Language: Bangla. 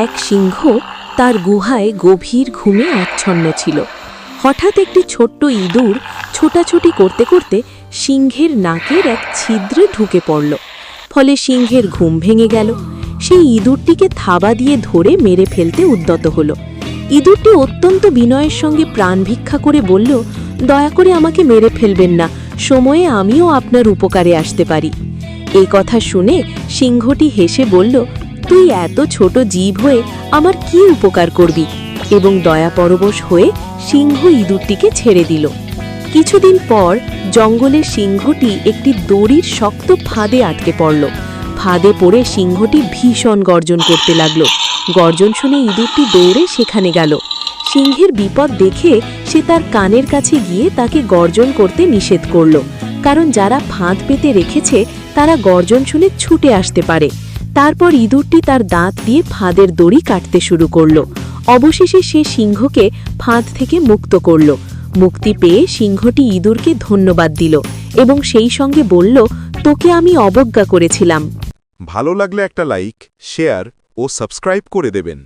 এক সিংহ তার গুহায় গভীর ঘুমে আচ্ছন্ন ছিল। হঠাৎ একটি ছোট্ট ইঁদুর ছোটাছুটি করতে করতে সিংহের নাকের এক ছিদ্রে ঢুকে পড়ল। ফলে সিংহের ঘুম ভেঙে গেল। সেই ইঁদুরটিকে থাবা দিয়ে ধরে মেরে ফেলতে উদ্যত হল। ইঁদুরটি অত্যন্ত বিনয়ের সঙ্গে প্রাণ ভিক্ষা করে বলল, দয়া করে আমাকে মেরে ফেলবেন না, সময়ে আমিও আপনার উপকারে আসতে পারি। এই কথা শুনে সিংহটি হেসে বলল, তুই এত ছোট জীব হয়ে আমার কি উপকার করবি? এবং দয়াপরবশ হয়ে সিংহ ইঁদুরটিকে ছেড়ে দিল। কিছুদিন পর জঙ্গলের সিংহটি একটি দড়ির শক্ত ফাঁদে আটকে পড়ল। ফাঁদে পড়ে সিংহটি ভীষণ গর্জন করতে লাগল। গর্জন শুনে ইঁদুরটি দৌড়ে সেখানে গেল। সিংহের বিপদ দেখে সে তার কানের কাছে গিয়ে তাকে গর্জন করতে নিষেধ করল, কারণ যারা ফাঁদ পেতে রেখেছে তারা গর্জন শুনে ছুটে আসতে পারে। তারপর ইঁদুরটি তার দাঁত দিয়ে ফাঁদের দড়ি কাটতে শুরু করল। অবশেষে সে সিংহকে ফাঁদ থেকে মুক্ত করল। মুক্তি পেয়ে সিংহটি ইঁদুরকে ধন্যবাদ দিল এবং সেই সঙ্গে বলল, তোকে আমি অবজ্ঞা করেছিলাম। ভালো লাগলে একটা লাইক, শেয়ার ও সাবস্ক্রাইব করে দেবেন।